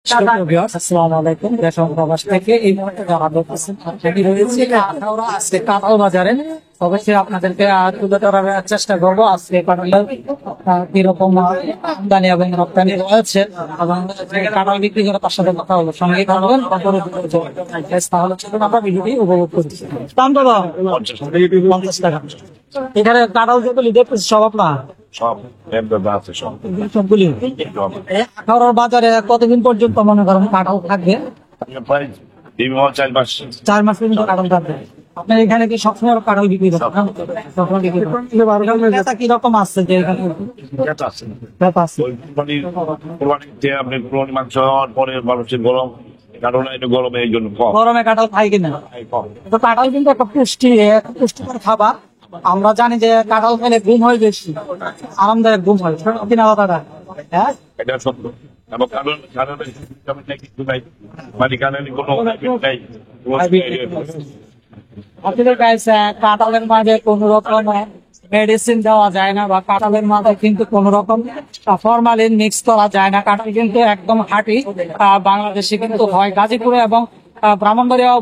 আসসালামু আলাইকুম। দেশ ও প্রবাস থেকে এই মুহূর্তে যারা দেখতেছেন, আমি রয়েছি আখাউড়া আজকে কাঁঠাল বাজারে। অবশ্যই আপনাদেরকে তুলে ধরার চেষ্টা করবো আজকে কাঁঠালের কিরকম আমদানি এবং রপ্তানি রয়েছে এবং কাঁঠাল বিক্রি করে তার সাথে কথা হলো সঙ্গে থাকবেন। তাহলে চলুন আমরা ভিডিওটি উপভোগ করছি। দাম কত? 50 টাকা। এখানে কাঁঠাল যেগুলি দেখতেছি সব আপনার সবগুলি আখাউড়ার বাজারে কতদিন পর্যন্ত মনে করেন কাঁঠাল থাকবে? 4 মাস পর্যন্ত কাঁঠাল থাকবে। আপনার এখানে কি সবসময় কাঁঠাল বিক্রি করেন? কিরকম আসছে যে এখানে গরমে কাঁঠাল খাই কিনা? তো কাঁঠাল কিন্তু একটা পুষ্টিকর খাবার। আমরা জানি যে কাঁঠাল খেলে ঘুম হয় বেশি, আরামদায়ক ঘুম হয় কিনা কথাটা? হ্যাঁ, আপনাদের কাছে কাঁঠালের মাঝে কোন রকম মেডিসিন দেওয়া যায় না বা কাঁঠালের মাঝে কিন্তু কোন রকম ফরমালিন মিক্স করা যায় না। কাঁঠাল কিন্তু একদম খাঁটি বাংলাদেশে কিন্তু হয় গাজীপুরে এবং ব্রাহ্মণবাড়িয়া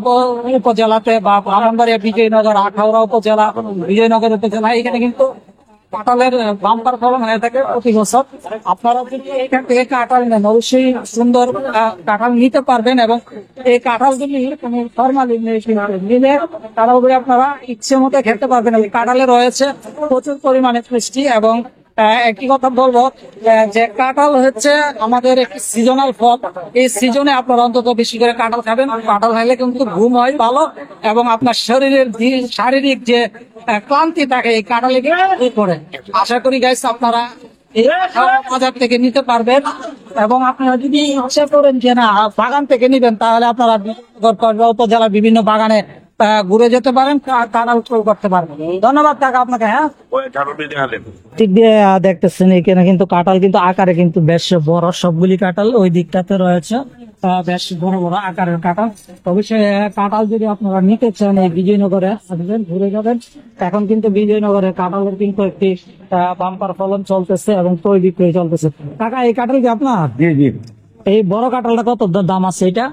উপজেলাতে বা ব্রাহ্মণবাড়িয়া বিজয়নগর আখাউড়া উপজেলা বিজয়নগর উপজেলা এখানে কিন্তু কাঁঠালের বাম্পার ফলন হয়ে থাকে প্রতি বছর। আপনারা যদি এখান থেকে কাঁঠাল নেন অবশ্যই সুন্দর কাঁঠাল নিতে পারবেন এবং এই কাঁঠাল যদি কোনো ফরমালিন নিলে তারা আপনারা ইচ্ছে মতো খেতে পারবেন। এই কাঁঠালে রয়েছে প্রচুর পরিমাণে পুষ্টি এবং একটি কথা বলবো যে কাঁঠাল হচ্ছে আমাদের একটি সিজনাল ফল। এই সিজনে আপনারা অন্তত বেশি করে কাঁঠাল খাবেন। কাঁঠাল খাইলে কিন্তু ঘুম হয় ভালো এবং আপনার শরীরের শারীরিক যে ক্লান্তি থাকে এই কাঁঠালে করে। আশা করি গাইস আপনারা এই বাজার থেকে নিতে পারবেন এবং আপনারা যদি ইচ্ছা করেন যে না বাগান থেকে নিবেন তাহলে আপনারা উপজেলার বিভিন্ন বাগানে ঘুরে যেতে পারেন, কাঁঠাল করতে পারবেন। ধন্যবাদ কাকা আপনাকে। হ্যাঁ, ঠিক দিয়ে দেখতেছেন এখানে কিন্তু কাঁঠাল কিন্তু আকারে কিন্তু বেশ বড়, সবগুলি কাঁঠাল ওই দিকটাতে রয়েছে বেশ বড় বড় আকারের কাঁঠাল। অবশ্যই কাঁঠাল যদি আপনারা নিতে চান এই বিজয়নগরে আসবেন, ঘুরে যাবেন। এখন কিন্তু বিজয়নগরে কাঁঠালের কিন্তু একটি বাম্পার ফলন চলতেছে এবং তৈ বিক্রয় চলতেছে। কাকা এই কাঁঠাল কি আপনার? জি জি। এই বড় কাঁঠালটা কত দাম আছে? এটা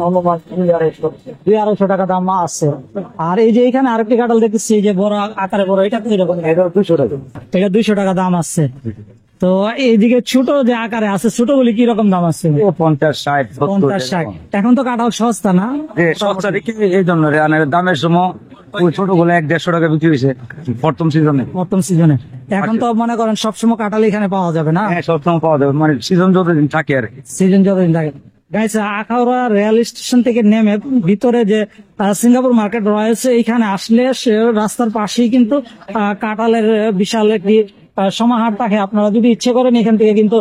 অনুমান 200-250 টাকা দাম আছে। আর এই যে এখানে আরেকটি কাঁঠাল দেখতেছি যে বড় আকারে বড়, এটা 200 টাকা। এটা 200 টাকা দাম আছে। তো এইদিকে ছোট যে আকারে আছে ছোট গুলি কি রকম দাম আছে? 50-60। এখন তো কাঁঠাল সস্তা না? সস্তা এই জন্য দামের সময় ওই ছোট গুলো 100-150 টাকা বিক্রি হয়েছে প্রথম সিজনে। এখন তো মনে করেন সবসময় কাঁঠাল এখানে পাওয়া যাবে না? হ্যাঁ, সবসময় পাওয়া যাবে, মানে সিজন যতদিন থাকে আর কি। সিজন যতদিন থাকে। গাইস, আখাউড়া রেল স্টেশন থেকে নেমে ভিতরে যে সিঙ্গাপুর মার্কেট রয়েছে এখানে আসলে রাস্তার পাশেই কিন্তু কাঁঠালের বিশাল একটি সমাহার থাকে। আপনারা যদি ইচ্ছে করেন এখান থেকে কিন্তু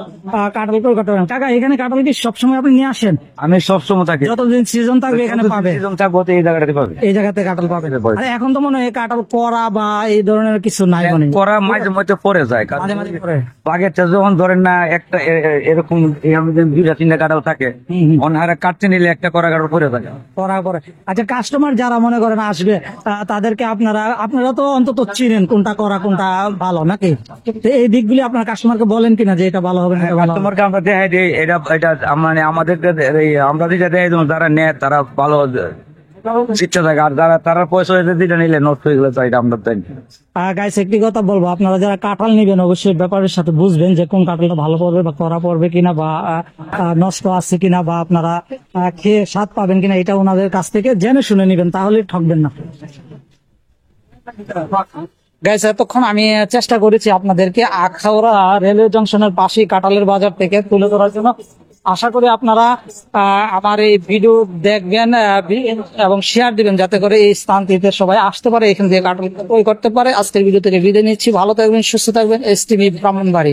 কাঁঠাল করে করতে পারেন। কাকা এখানে কাঁঠাল কি সবসময় আপনি নিয়ে আসেন? আমি সবসময় থাকি, যতদিন সিজন থাকবে এখানে পাবে। সিজন থাকবে এই জায়গাটাতে পাবে, এই জায়গাতে কাঁঠাল পাবে। আর এখন তো মনে হয় কাঁঠাল করা বা এই ধরনের কিছু নাই, মনে করা মাঝে মধ্যে পরে যায়, মাঝে মাঝে পরে। বাগেরটা যখন ধরেন না একটা এরকম 2-3টা কাঁঠাল থাকে, অনহারে কাটতে নিলে একটা করা কাঁঠাল পরে থাকে করা পরে। আচ্ছা, কাস্টমার যারা মনে করেন আসবে তাদেরকে আপনারা তো অন্তত চিনেন কোনটা করা কোনটা ভালো নাকি? এই দিকগুলি আপনার কাস্টমারকে বলেন কিনা যে এটা ভালো হবে না? কাস্টমারকে আমরা দেখাই দিই এটা মানে আমাদেরকে আমরা যেটা দেখাই যারা নেয় তারা ভালো শিক্ষা থাকে, আর যারা তারা পয়সা দিতে নিলে নষ্ট হয়ে গেলে এটা আমরা দেন। গাইস, একটি কথা বলবো, আপনারা যারা কাঁঠাল নিবেন অবশ্যই ব্যাপারের সাথে বুঝবেন যে কোন কাঁঠালটা ভালো পড়বে বা করা পড়বে কিনা বা নষ্ট আছে কিনা বা আপনারা খেয়ে স্বাদ পাবেন কিনা, এটা ওনাদের কাছ থেকে জেনে শুনে নিবেন, তাহলে ঠকবেন না। গাইস, এতক্ষণ আমি চেষ্টা করেছি আপনাদেরকে আখাউড়া রেলওয়ে জংশনের পাশেই কাঁঠালের বাজার থেকে তুলে ধরার জন্য। আশা করি আপনারা আমার এই ভিডিও দেখবেন এবং শেয়ার দিবেন যাতে করে এই স্থানটিতে সবাই আসতে পারে, এখান থেকে কাঁঠাল ক্রয় করতে পারে। আজকের ভিডিও থেকে বিদায় নিচ্ছি। ভালো থাকবেন, সুস্থ থাকবেন। STV ব্রাহ্মণবাড়ি।